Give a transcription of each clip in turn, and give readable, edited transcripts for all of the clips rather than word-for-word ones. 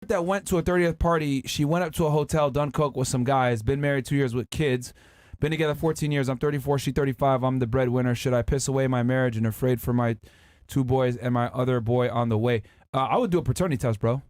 that went to a 30th party. She went up to a hotel, done coke with some guys, been married 2 years with kids, been together 14 years. I'm 34, she 35. I'm the breadwinner. Should I piss away my marriage and afraid for my 2 boys and my other boy on the way? I would do a paternity test, bro.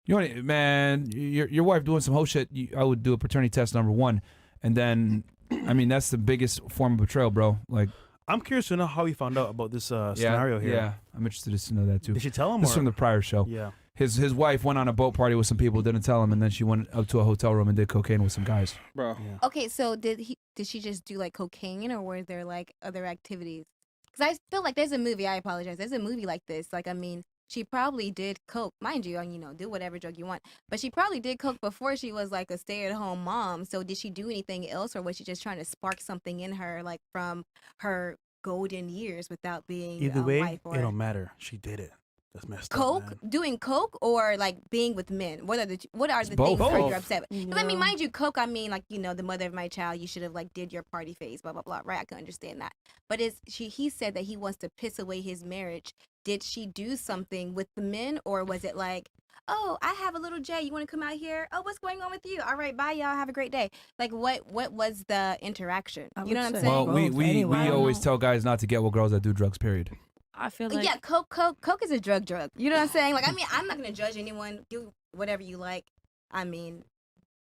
You know, man, your wife doing some whole shit. I would do a paternity test, number one, and then, I mean, that's the biggest form of betrayal, bro. Like, I'm curious to know how he found out about this scenario here. Yeah, I'm interested to know that too. Did she tell him? This is from the prior show. Yeah. His wife went on a boat party with some people, didn't tell him, and then she went up to a hotel room and did cocaine with some guys. Bro. Yeah. Okay, so did she just do like cocaine, or were there like other activities? Because I feel like there's a movie. I apologize. There's a movie like this. Like, I mean, she probably did coke, mind you, do whatever drug you want. But she probably did coke before she was like a stay-at-home mom. So did she do anything else, or was she just trying to spark something in her, like from her golden years, without being Either a way, wife or it don't matter. She did it. That's messed coke, up, man. doing coke, or like being with men? What are the both. things that you're upset with? Yeah. Because I mean, mind you, coke, I mean, like, the mother of my child, you should have like did your party phase, blah blah blah, right? I can understand that. But he said that he wants to piss away his marriage. Did she do something with the men, or was it like, oh, I have a little J, you want to come out here? Oh, what's going on with you? All right, bye, y'all, have a great day. Like, what was the interaction? You know what I'm saying? Well, we always tell guys not to get with girls that do drugs, period. I feel like yeah, coke is a drug. You know what I'm saying? Like, I mean, I'm not gonna judge anyone. Do whatever you like. I mean,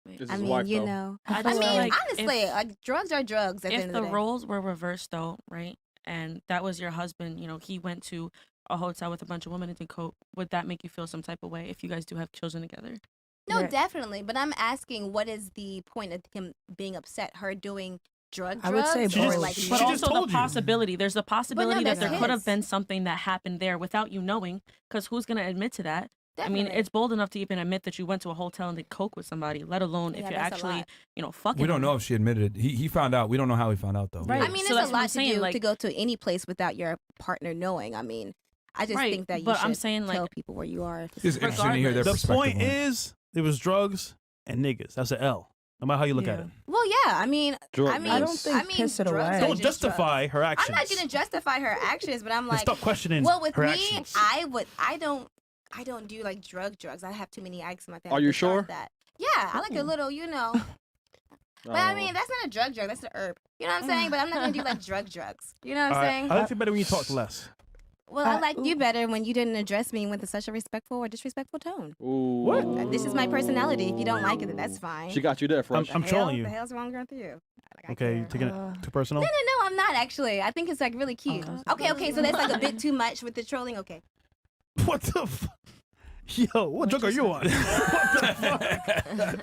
This is wife, though. I I mean, like honestly, like, drugs are drugs. At the if end the of the day. roles were reversed, though, right, and that was your husband, he went to a hotel with a bunch of women and did coke, would that make you feel some type of way if you guys do have children together? No, Right. definitely. But I'm asking, what is the point of him being upset? Her doing drugs, I would say or both. like, She But just also told the you. possibility. There's a possibility that that's there could have his. been something that happened there without you knowing, because who's going to admit to that? I mean, Definitely. it's bold enough to even admit that you went to a hotel and did coke with somebody, let alone if Yeah, you're that's a actually, lot. fucking We don't them. know if she admitted it. He found out. We don't know how he found out, though. Right. I mean, So it's that's a what I'm lot to saying, do like- to go to any place without your partner knowing. I mean, I just Right, think that you but should I'm saying, tell like- people where you are. It's interesting to hear their The perspective point on it. is, there was drugs and niggas. That's an L. No matter how you look at Yeah. it. Well, yeah. I mean, Drug I mean, I don't think piss it drugs away. are Don't just justify drugs. her actions. I'm not gonna justify her actions, but I'm And like, stop questioning well, with her me, actions. I don't do like drugs. I have too many eggs in my family. Are you to start sure? That. Yeah, I like a little, But I mean, that's not a drug. That's an herb. You know what I'm saying? But I'm not gonna do like drugs. You know what I'm All right. saying? I like you better when you talk less. Well, I like you better when you didn't address me with such a respectful or disrespectful tone. Ooh. What? This is my personality. If you don't like it, then that's fine. She got you there, Fresh. I'm trolling you. The hell's wrong with you? Like, I Okay, care. you taking it too personal? No, I'm not actually. I think it's like really cute. Okay, so that's like a bit too much with the trolling. Okay. What the Yo, what drug are you on? What the fuck?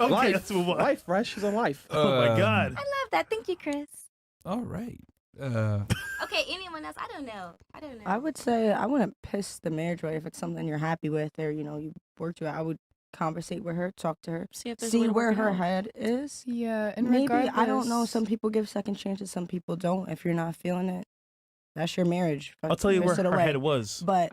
Okay, Life. let's move on. Life, Fresh. She's on life. Oh my God. I love that. Thank you, Chris. All right. Okay, anyone else? I don't know. I would say I wouldn't piss the marriage away if it's something you're happy with, or you worked with. I would conversate with her, talk to her, See if there's a way see to where work it her out. head is. Yeah, and Maybe I don't know. regardless- Some people give second chances, some people don't. If you're not feeling it, that's your marriage. I'll tell you where Piss it her away. head was. But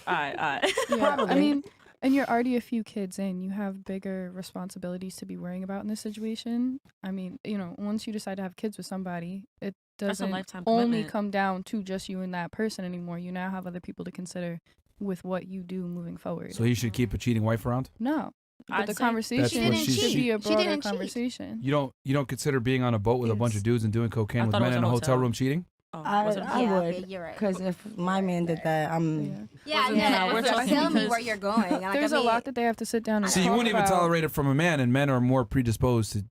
I Yeah, I Probably. mean, and you're already a few kids in. You have bigger responsibilities to be worrying about in this situation. I mean, once you decide to have kids with somebody, it That's a doesn't lifetime only commitment. come down to just you and that person anymore. You now have other people to consider with what you do moving forward. So he should keep a cheating wife around? No. But I'd the say- conversation That's what she- should be a She broader didn't cheat. conversation. You don't consider being on a boat with a bunch of Yes. dudes and doing cocaine I with thought it men was in a a hotel hotel. room cheating? Oh, I was it? I Yeah, would, okay, you're right. because if my man did that, I'm. Yeah, Wasn't that- no, we're just talking tell me because- where you're going. Like, There's I a mean, lot that they have to sit down and See, you talk wouldn't even about. tolerate it from a man, and men are more predisposed to,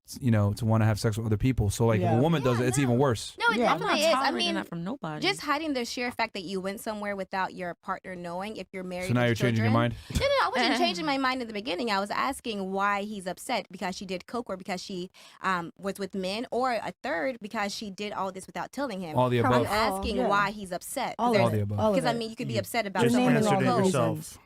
to want to have sex with other people. So, like, if Yeah. a woman does it, it's even worse. No, it Yeah, I'm not definitely is. I tolerating mean, that from nobody. just hiding the sheer fact that you went somewhere without your partner knowing, if you're married. So now with you're changing your children. mind? No, I wasn't changing my mind in the beginning. I was asking why he's upset because she did coke, or because she was with men, or a third because she did all this without telling him. All the I'm above. asking Yeah. why he's upset. All All of the it. above. All of Because I it. mean, you could be upset about Just someone answered doing it coke. yourself.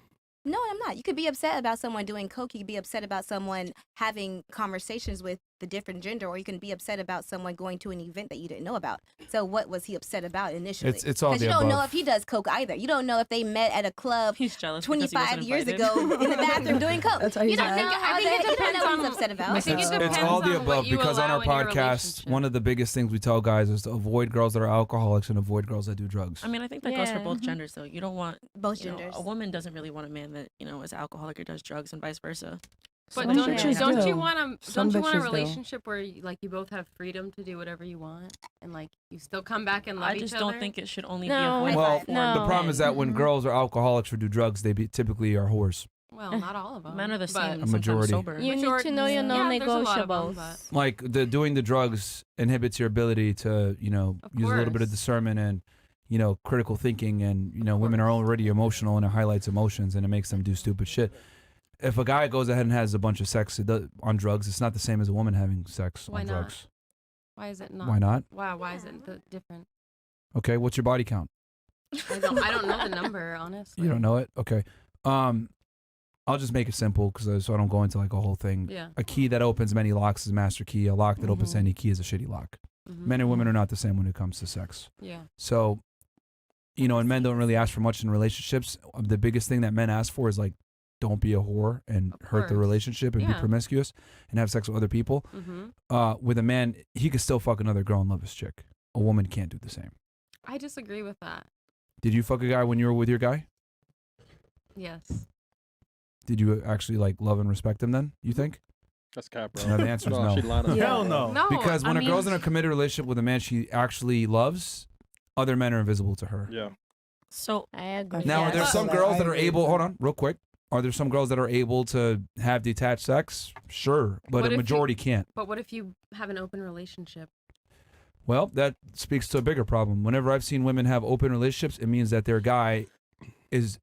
No, I'm not. You could be upset about someone doing coke. You could be upset about someone having conversations with the different gender, or you can be upset about someone going to an event that you didn't know about. So what was he upset about initially? It's all the Because you don't know above. if he does coke either. You don't know if they met at a club He's jealous because he 25 wasn't years invited. ago in the bathroom doing coke. That's how You he's don't know mad. how I think it you don't know depends what he's on- upset about. I think it It's depends It's all the on what above you because on allow our in your podcast, relationship. one of the biggest things we tell guys is to avoid girls that are alcoholics and avoid girls that do drugs. I mean, I think that goes for Yeah. both genders, though. You don't want Both you know, genders. a woman doesn't really want a man that is alcoholic or does drugs, and vice versa. But Some don't bitches don't do. you want Some a bitches do. relationship where you both have freedom to do whatever you want and like you still come back and love I each just other? don't think it should only No, be I avoided well, for no. the problem is that when Mm-hmm. girls are alcoholics or do drugs, they typically are whores. Well, not all of them. men are the but- same. A sometimes majority. sober. You need to know your Yeah, there's a lot of them, non-negotiables. but- Like doing the drugs inhibits your ability to, Of use a little bit of course. discernment and, critical thinking. And, women are already emotional and it highlights emotions and it makes them do stupid shit. If a guy goes ahead and has a bunch of sex on drugs, it's not the same as a woman having sex Why on not? drugs. Why is it not? Why not? Wow, why is it different? Okay, what's your body count? I don't know the number, honestly. You don't know it? Okay. I'll just make it simple so I don't go into like a whole thing. Yeah. A key that opens many locks is a master key. A lock that opens Mhm. any key is a shitty lock. Mhm. Men and women are not the same when it comes to sex. Yeah. So, and men don't really ask for much in relationships. The biggest thing that men ask for is like, don't be a whore and Of hurt the course. relationship and be Yeah. promiscuous and have sex with other people. Mm-hmm. With a man, he could still fuck another girl and love his chick. A woman can't do the same. I disagree with that. Did you fuck a guy when you were with your guy? Yes. Did you actually like love and respect him then, you think? That's cap, bro. No, the answer is no. She lied up. Yeah. Hell no. No. Because when I a girl's in mean, a committed relationship with a man she actually loves, other men are invisible to her. Yeah. So I agree. Now, are there Yes. some But girls I that are agree able, with hold that. on, real quick. Are there some girls that are able to have detached sex? Sure. But What a if you- majority can't. But what if you have an open relationship? Well, that speaks to a bigger problem. Whenever I've seen women have open relationships, it means that their guy is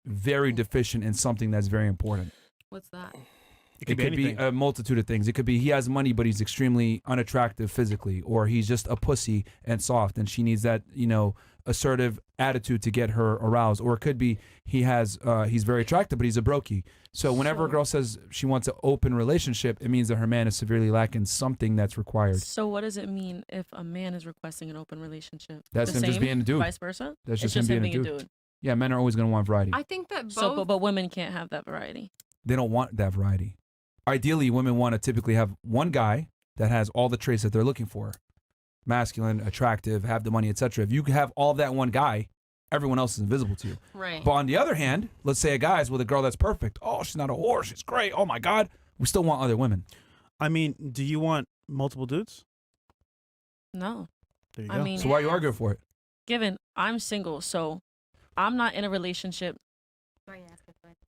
very deficient in something that's very important. What's that? It could be anything. a multitude of things. It could be he has money, but he's extremely unattractive physically, or he's just a pussy and soft, and she needs that, assertive attitude to get her aroused. Or it could be he's very attractive, but he's a brokey. So whenever a girl says she wants an open relationship, it means that her man is severely lacking something that's required. So what does it mean if a man is requesting an open relationship? That's The him just same? being a dude. Vice versa? That's It's just him being a dude. Yeah, men are always going to want variety. I think that both. So, but women can't have that variety. They don't want that variety. Ideally, women want to typically have one guy that has all the traits that they're looking for. Masculine, attractive, have the money, etc. If you have all that one guy, everyone else is invisible to you. right. But on the other hand, let's say a guy's with a girl that's perfect. Oh, she's not a whore. She's great. Oh, my God. We still want other women. I mean, do you want multiple dudes? No. There you I go. mean, So why are you arguing for it? given I'm single, so I'm not in a relationship.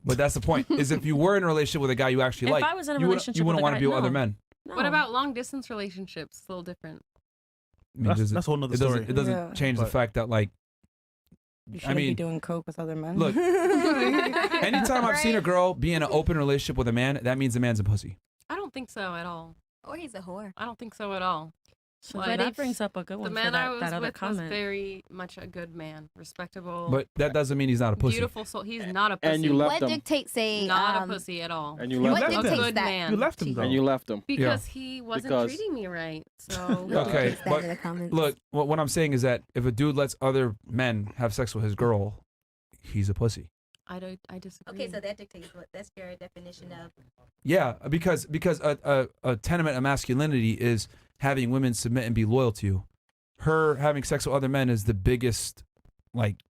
But that's the point, is if you were in a relationship with a guy you actually If like, I was in a you relationship wouldn't with a want to guy- be with other no. men. No. What about long distance relationships? It's a little different. I mean, that's a whole nother story. It doesn't Yeah. change the But- fact that, like, You shouldn't be mean, doing coke with other men. look, anytime I've seen a Right? girl be in an open relationship with a man, that means the man's a pussy. I don't think so at all. Or he's a whore. I don't think so at all. So Like, then that that's- brings up a good The one for man I was that other with was comment. very much a good man, respectable, But that doesn't mean he's not a pussy. beautiful soul. He's not a pussy. And you left What him. dictates a not um, a pussy at all. And you You left what left him. a him. dictates good that? man. You left him, though. And you left him. because he wasn't because- treating me right. So Okay, Dictates that but in the comments. look, what I'm saying is that if a dude lets other men have sex with his girl, he's a pussy. I disagree. Okay, so that dictates what that's your definition of. Yeah, because a tenement of masculinity is having women submit and be loyal to you. Her having sex with other men is the biggest, like,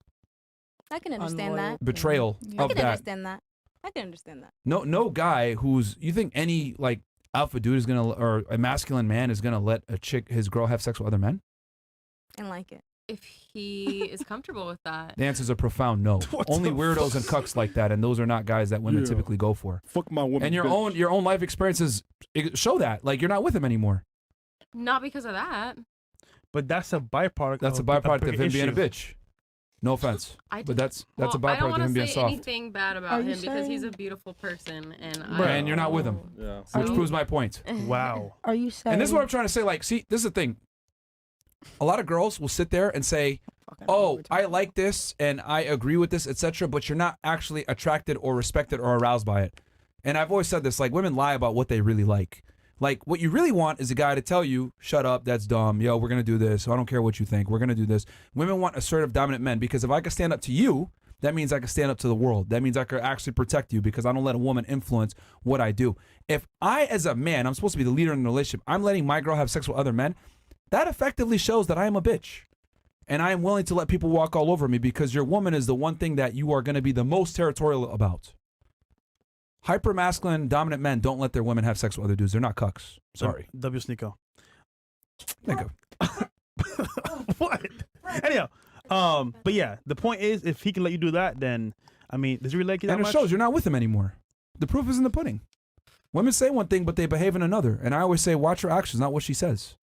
I can understand that. betrayal Yeah. I of can that. understand that. I can understand that. No guy you think any like alpha dude is gonna, or a masculine man is gonna let his girl have sex with other men? And like it. if he is comfortable with that, The answer is a profound no. What Only the weirdos fuck? and cucks like that, and those are not guys that women Yeah. typically go for. Fuck my woman. And your bitch. own life experiences show that. Like, you're not with him anymore. not because of that. But that's a byproduct. That's a of byproduct of bigger him being a issue. bitch. No offense, I but that's a well, I don't byproduct of want him to being say soft. anything bad Are about you him because he's a saying- beautiful person, and And you're not with him, Yeah. which So- proves my point. Wow. Are you saying? And this is what I'm trying to say. Like, see, this is the thing. A lot of girls will sit there and say, Fucking "Oh, overtime. I like this and I agree with this, etc." But you're not actually attracted or respected or aroused by it. And I've always said this: like, women lie about what they really like. Like, what you really want is a guy to tell you, shut up, that's dumb. Yo, we're going to do this. I don't care what you think. We're going to do this. Women want assertive, dominant men because if I can stand up to you, that means I can stand up to the world. That means I can actually protect you because I don't let a woman influence what I do. If I, as a man, I'm supposed to be the leader in the relationship, I'm letting my girl have sex with other men, that effectively shows that I am a bitch. And I am willing to let people walk all over me because your woman is the one thing that you are going to be the most territorial about. Hyper-masculine, dominant men don't let their women have sex with other dudes. They're not cucks. Sorry. W. Sneeko. Nigga. What? Anyhow, but yeah, the point is, if he can let you do that, then, I mean, does he really like you that And it much? shows you're not with him anymore. The proof is in the pudding. Women say one thing, but they behave in another. And I always say, watch her actions, not what she says.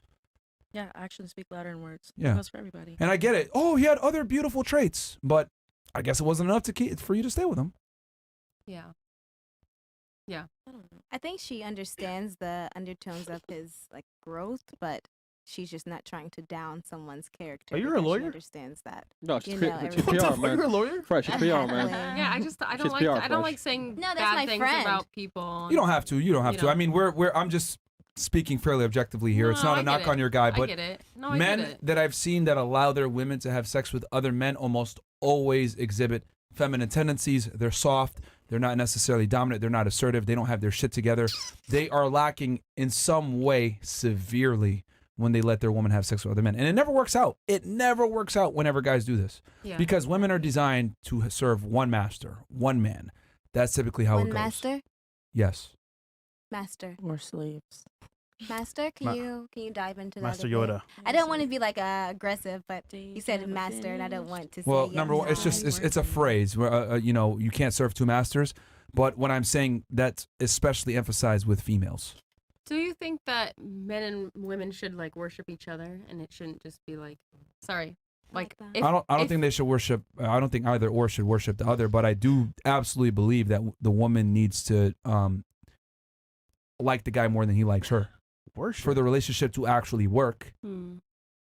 Yeah, actions speak louder than words. Yeah. It goes for everybody. And I get it. Oh, he had other beautiful traits, but I guess it wasn't enough for you to stay with him. Yeah. Yeah. I don't know. I think she understands the undertones of his like growth, but she's just not trying to down someone's character. Are you a because lawyer? She understands that. No, she's You P- know, she's everything. PR, Are you a man. lawyer? Fresh, she's PR, man. Yeah, I She's don't like PR I don't fresh. like saying No, that's bad my things friend. about people. You don't have to. You don't have You to. I know. mean, I'm just speaking fairly objectively here. It's No, not a I knock get on it. your guy, I but get it. No, I men get it. that I've seen that allow their women to have sex with other men almost always exhibit feminine tendencies. They're soft. They're not necessarily dominant. They're not assertive. They don't have their shit together. They are lacking in some way severely when they let their woman have sex with other men. And it never works out. It never works out whenever guys do this. Yeah. Because women are designed to serve one master, one man. That's typically how it One goes. master, Yes. master, Or slaves. master. Can you dive into that? Master a bit? Yoda. I don't want to be like aggressive, but you said master, and I don't want to. Well, say number one, it's just yes. it's a phrase. Where, you know, you can't serve two masters. But what I'm saying, that's especially emphasized with females. Do you think that men and women should like worship each other, and it shouldn't just be like, sorry, like that. if, I don't if- think they should worship. I don't think either or should worship the other. But I do absolutely believe that the woman needs to like the guy more than he likes her Worship. for the relationship to actually work.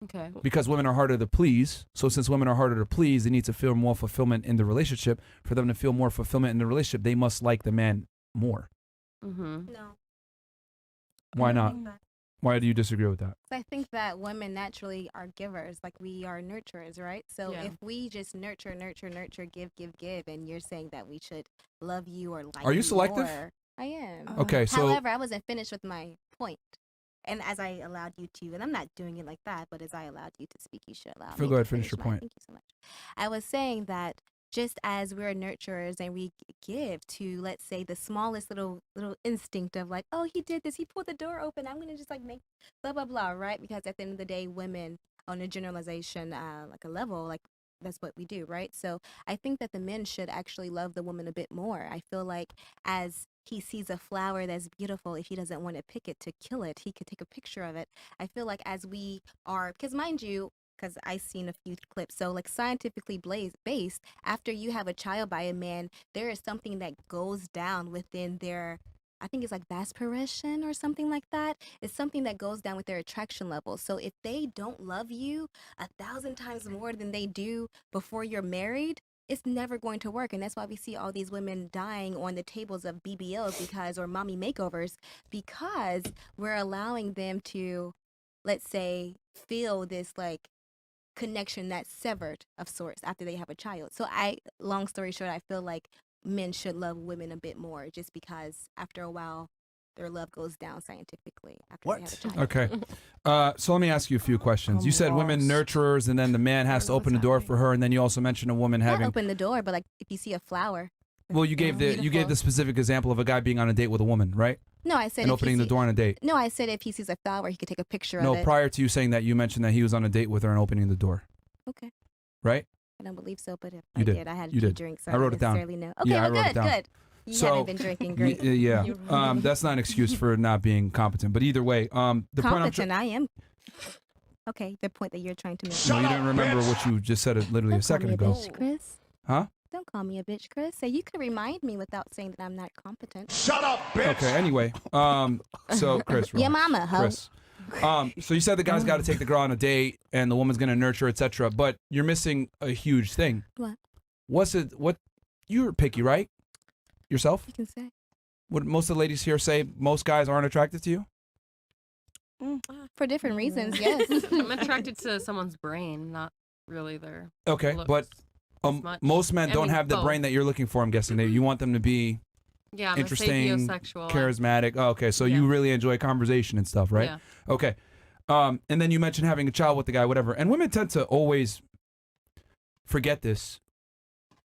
Okay. Because women are harder to please. So since women are harder to please, they need to feel more fulfillment in the relationship. For them to feel more fulfillment in the relationship, they must like the man more. Mm-hmm. No. Why not? Why do you disagree with that? I think that women naturally are givers, like we are nurturers, right? So Yeah. if we just nurture, give, and you're saying that we should love you or like Are you selective? more, I am. Okay, so However, I wasn't finished with my point. And as I allowed you to, and I'm not doing it like that, but as I allowed you to speak, you should allow me go to ahead, finish your mine. point. Thank you so much. I was saying that just as we're nurturers and we give to, let's say, the smallest little instinct of like, oh, he did this, he pulled the door open, I'm gonna just like make blah blah blah, right? Because at the end of the day, women on a generalization, like a level, like that's what we do, right? So I think that the men should actually love the woman a bit more. I feel like as he sees a flower that's beautiful, if he doesn't want to pick it to kill it, he could take a picture of it. I feel like as we are, because mind you, because I've seen a few clips. So, like scientifically based, after you have a child by a man, there is something that goes down within their, I think it's like vasopressin or something like that. It's something that goes down with their attraction level. So, if they don't love you 1,000 times more than they do before you're married, it's never going to work. And that's why we see all these women dying on the tables of BBLs because, or mommy makeovers, because we're allowing them to, let's say, feel this like connection that's severed of sorts after they have a child. So long story short, I feel like men should love women a bit more just because after a while their love goes down scientifically after they have a child. Okay. So let me ask you a few questions. You said women nurturers and then the man has to open the door for her, and then you also mentioned a woman Not having open the door, but like if you see a flower. well, you gave the specific example of a guy being on a date with a woman, right? No, I said And if he opening the see- door on a date. No, I said if he sees a flower, he could take a picture No, of it. prior to you saying that, you mentioned that he was on a date with her and opening the door, Okay. right? I don't believe so, but if You I did. did, I had a You few did. drinks. So I wrote it down. necessarily know. Okay, Yeah, I well, wrote it good, down. good. You So- haven't been drinking great. Yeah. That's not an excuse for not being competent, but either way, the point I'm Competent, I am. Okay, the point that you're trying to make. no, you didn't remember what you just said literally a Don't call second me ago. bitch, Chris. Huh? Don't call me a bitch, Chris. So you could remind me without saying that I'm not competent. Okay. Anyway, so Chris, Your relax. mama, ho. Chris. So you said the guy's got to take the girl on a date and the woman's gonna nurture, etc. But you're missing a huge thing. What? What? You're picky, right? Yourself? You can say. Would most of the ladies here say most guys aren't attracted to you? For different reasons, yes. I'm attracted to someone's brain, not really their Okay, looks but as much. most men I don't mean, have the both. brain that you're looking for. I'm guessing you want them to be Yeah, I'm interesting, a sapiosexual. charismatic. Oh, okay, so you really enjoy conversation and stuff, right? Yeah. Okay. And then you mentioned having a child with the guy, whatever. And women tend to always forget this.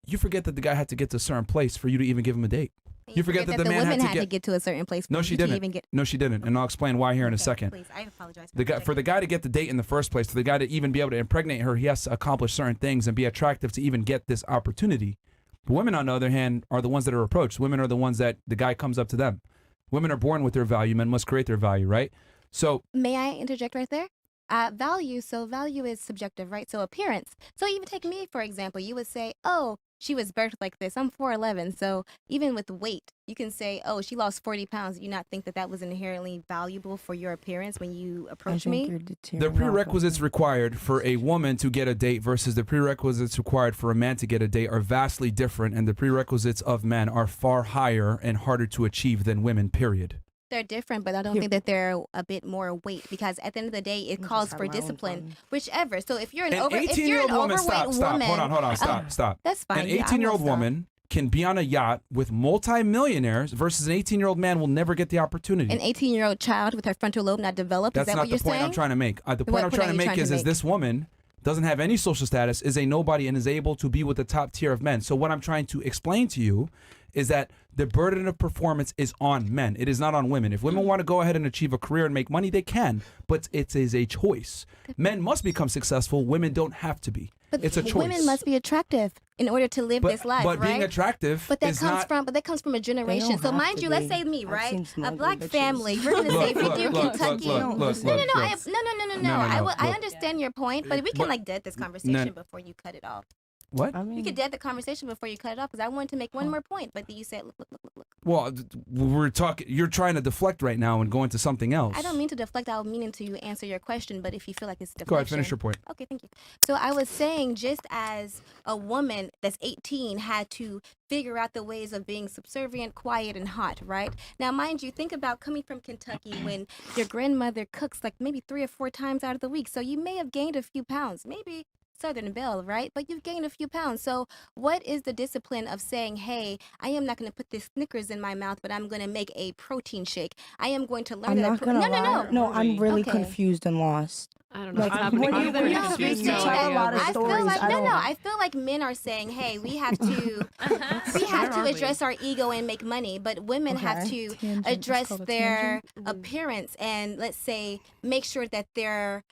You forget that the guy had to get to a certain place for you to even give him a date. You forget that the man women had to get to a certain place. No, for she you to didn't. even get. No, she didn't. And I'll explain why here in a second. Please, I apologize. For the guy to get the date in the first place, for the guy to even be able to impregnate her, he has to accomplish certain things and be attractive to even get this opportunity. But women, on the other hand, are the ones that are approached. Women are the ones that the guy comes up to them. Women are born with their value. Men must create their value, right? So May I interject right there? Value. So value is subjective, right? So appearance. So even take me for example. You would say, oh, she was birthed like this. I'm 4'11". So even with weight, you can say, oh, she lost 40 pounds. Do you not think that that was inherently valuable for your appearance when you approach me? the prerequisites required for a woman to get a date versus the prerequisites required for a man to get a date are vastly different, and the prerequisites of men are far higher and harder to achieve than women, period. They're different, but I don't think that they're a bit more weight because at the end of the day, it calls for discipline, whichever. So if you're an overweight woman, Hold on, stop. That's fine. An 18-year-old woman can be on a yacht with multi-millionaires versus an 18-year-old man will never get the opportunity. An 18-year-old child with her frontal lobe not developed. That's is that not what you're the point saying? I'm trying to make. The point I'm trying to make is this woman doesn't have any social status, is a nobody, and is able to be with the top tier of men. So what I'm trying to explain to you is that the burden of performance is on men. It is not on women. If women want to go ahead and achieve a career and make money, they can, but it is a choice. Men must become successful. Women don't have to be. But it's a choice. Women must be attractive in order to live this life, but right? being attractive is not... But that comes from a generation. So mind you, let's say me, right? A black family. We're gonna say if we do Kentucky. No. I understand your point, but we can dead this conversation before you cut it off. What? We could dead the conversation before you cut it off because I wanted to make one more point, but you said, look. Well, we're talking. You're trying to deflect right now and go into something else. I don't mean to deflect. I was meaning to answer your question, but if you feel like it's deflection. Go ahead, finish your point. Okay, thank you. So I was saying, just as a woman that's 18 had to figure out the ways of being subservient, quiet, and hot, right? Now, mind you, think about coming from Kentucky when your grandmother cooks like maybe 3 or 4 times out of the week. So you may have gained a few pounds, maybe Southern Belle, right? But you've gained a few pounds. So what is the discipline of saying, hey, I am not going to put this Snickers in my mouth, but I'm going to make a protein shake. I am going to learn No, I'm really confused and lost. I don't know. Like, I'm when either you confused tell a lot of I feel stories, like I don't- I feel like men are saying, hey, we have to address our ego and make money, but women have to Tangent. It's address called a their tangent. appearance and let's say make sure that they're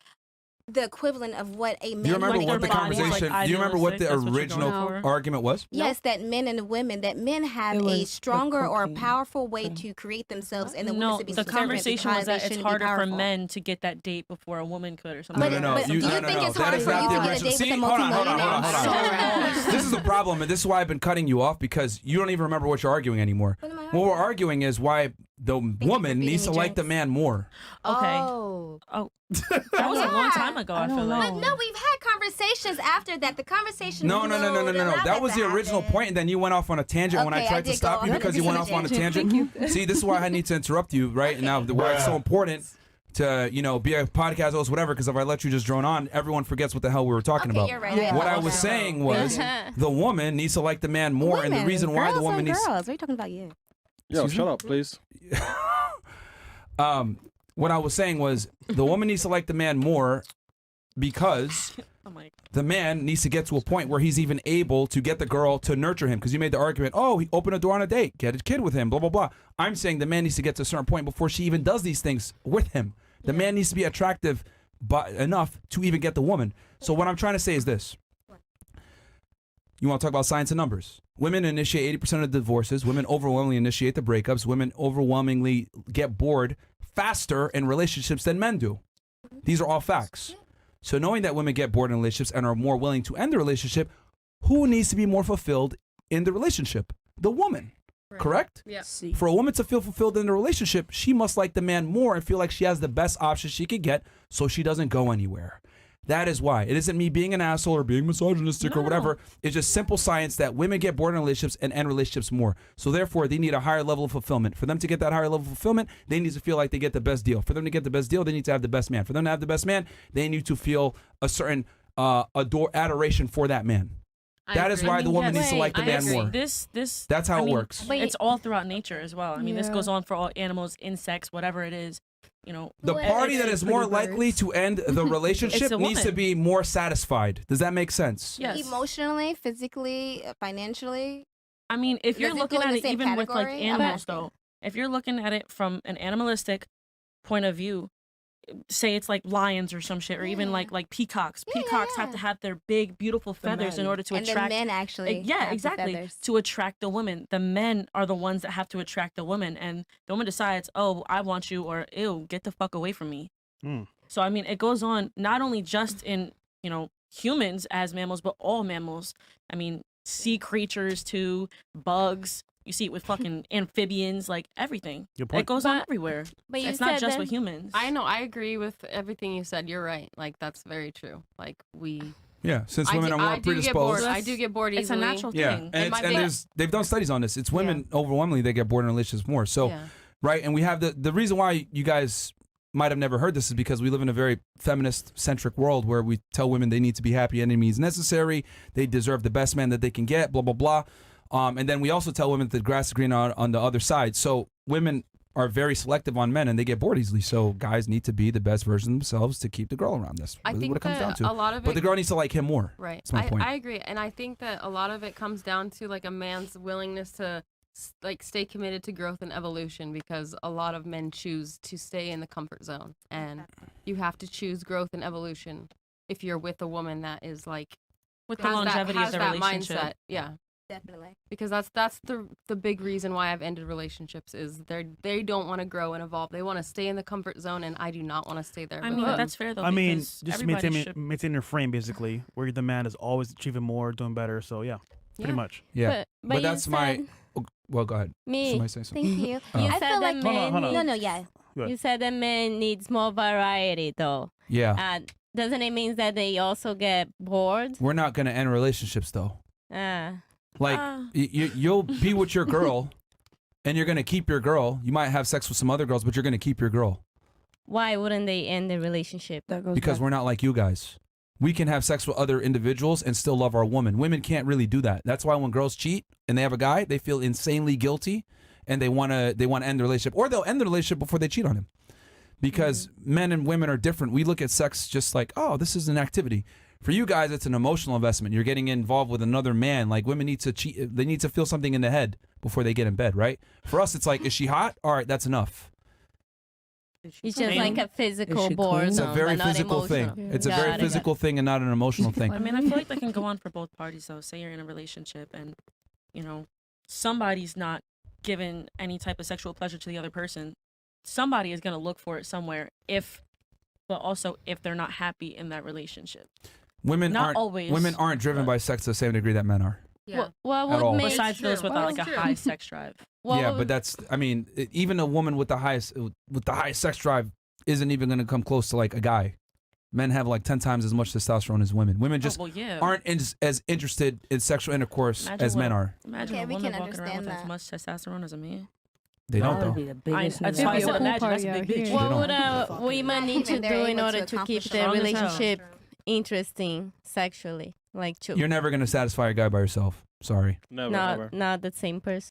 the equivalent of what a man Do you remember would what the expect. conversation? Do you remember what the original argument was? Yes, that men and women, that men have It a was stronger or cocaine. powerful way to create themselves, and the women No, to be the subservient conversation because was they that it's shouldn't be harder for powerful. men to get that date before a woman could or something. No. But do you think it's That harder is for not you the to get a original. date with See, a hold on. multimillionaire? This is the problem, and this is why I've been cutting you off because you don't even remember what you're arguing anymore. What am I What we're arguing is why the woman needs to like the man more. Okay. Oh. That was a long time ago, I feel like. But no, we've had conversations after that. The conversation No. flowed, allowed That was the to original happen. point, and then you went off on a tangent when I Okay, I tried to did stop go you off because on you a went off on a tangent. tangent. See, this is why I need to interrupt you, right? And now, why it's so important to, be a podcast host, whatever, because if I let you just drone on, everyone forgets what the hell we were talking about. You're right. What I was saying was the woman needs to like the man more, and the reason why the woman needs... Girls, what are you talking about? You. Yo, shut up, please. What I was saying was the woman needs to like the man more because the man needs to get to a point where he's even able to get the girl to nurture him. Because you made the argument, oh, he opened a door on a date, get a kid with him, blah, blah, blah. I'm saying the man needs to get to a certain point before she even does these things with him. The man needs to be attractive enough to even get the woman. So what I'm trying to say is this. You want to talk about science and numbers. Women initiate 80% of the divorces. Women overwhelmingly initiate the breakups. Women overwhelmingly get bored faster in relationships than men do. These are all facts. So knowing that women get bored in relationships and are more willing to end the relationship, who needs to be more fulfilled in the relationship? The woman. Correct? Yeah. For a woman to feel fulfilled in the relationship, she must like the man more and feel like she has the best option she could get so she doesn't go anywhere. That is why. It isn't me being an asshole or being misogynistic or whatever. It's just simple science that women get bored in relationships and end relationships more. So therefore, they need a higher level of fulfillment. For them to get that higher level of fulfillment, they need to feel like they get the best deal. For them to get the best deal, they need to have the best man. For them to have the best man, they need to feel a certain adoration for that man. That is why the woman needs to like the man more. That's how it works. It's all throughout nature as well. I mean, this goes on for all animals, insects, whatever it is. You know, the party that is more likely to end the relationship needs to be more satisfied. Does that make sense? Yes. Emotionally, physically, financially. I mean, if you're looking at it even with like category? animals, though, if you're looking at it from an animalistic point of view, say it's like lions or some shit, or even like peacocks. Peacocks have to have their big, beautiful feathers in order to attract. And the men actually. Yeah, exactly. To attract the woman, the men are the ones that have to attract the woman, and the woman decides, oh, I want you, or ew, get the fuck away from me. So I mean, it goes on not only just in humans as mammals, but all mammals. I mean, sea creatures too, bugs. You see it with fucking amphibians, like everything. It goes on everywhere. But it's not just with humans. I know. I agree with everything you said. You're right. Like, that's very true. Like, since women are more predisposed. I do get bored easily. It's a natural thing. And they've done studies on this. It's women overwhelmingly they get bored in relationships more. So, right, and we have the reason why you guys might have never heard this is because we live in a very feminist-centric world where we tell women they need to be happy, any means necessary. They deserve the best man that they can get, blah, blah, blah. And then we also tell women that the grass is greener on the other side. So women are very selective on men and they get bored easily. So guys need to be the best version of themselves to keep the girl around. That's really what it comes down to. A lot of but the girl needs to like him more. Right. That's my point. I agree. And I think that a lot of it comes down to like a man's willingness to like stay committed to growth and evolution, because a lot of men choose to stay in the comfort zone. And you have to choose growth and evolution if you're with a woman that is like with the longevity of the relationship. Mindset. Yeah. Definitely. Because that's the big reason why I've ended relationships is they don't want to grow and evolve. They want to stay in the comfort zone, and I do not want to stay there. I mean, that's fair though. I mean, just maintain your frame basically, where the man is always achieving more, doing better. So pretty much. Yeah, but that's my. Well, go ahead. Me. Thank you. You I said feel that like men. No, yeah. You said that men needs more variety, though. Yeah. Doesn't it mean that they also get bored? We're not gonna end relationships though. Like you'll be with your girl, and you're gonna keep your girl. You might have sex with some other girls, but you're gonna keep your girl. Why wouldn't they end the relationship? Because we're not like you guys. We can have sex with other individuals and still love our woman. Women can't really do that. That's why when girls cheat and they have a guy, they feel insanely guilty, and they wanna end the relationship, or they'll end the relationship before they cheat on him. Because men and women are different. We look at sex just like, oh, this is an activity. For you guys, it's an emotional investment. You're getting involved with another man. Like women need to cheat. They need to feel something in the head before they get in bed, right? For us, it's like, is she hot? All right, that's enough. It's just like a physical boredom. It's a very physical thing. Yeah. It's a very physical thing and not an emotional thing. I mean, I feel like that can go on for both parties, though. Say you're in a relationship and, somebody's not giving any type of sexual pleasure to the other person. Somebody is going to look for it somewhere but also if they're not happy in that relationship. Women not aren't always. Women aren't driven by sex to the same degree that men are. Yeah. What would make besides those with like a high sex drive? But that's. I mean, even a woman with the highest sex drive isn't even going to come close to like a guy. Men have like 10 times as much testosterone as women. Women just aren't as interested in sexual intercourse as men are. Imagine a woman walking around with as much testosterone as a man. They don't though. That's why I said imagine. That's a big bitch. What would women need to do in order to keep their relationship interesting sexually? You're never gonna satisfy a guy by yourself. Sorry. Not the same person.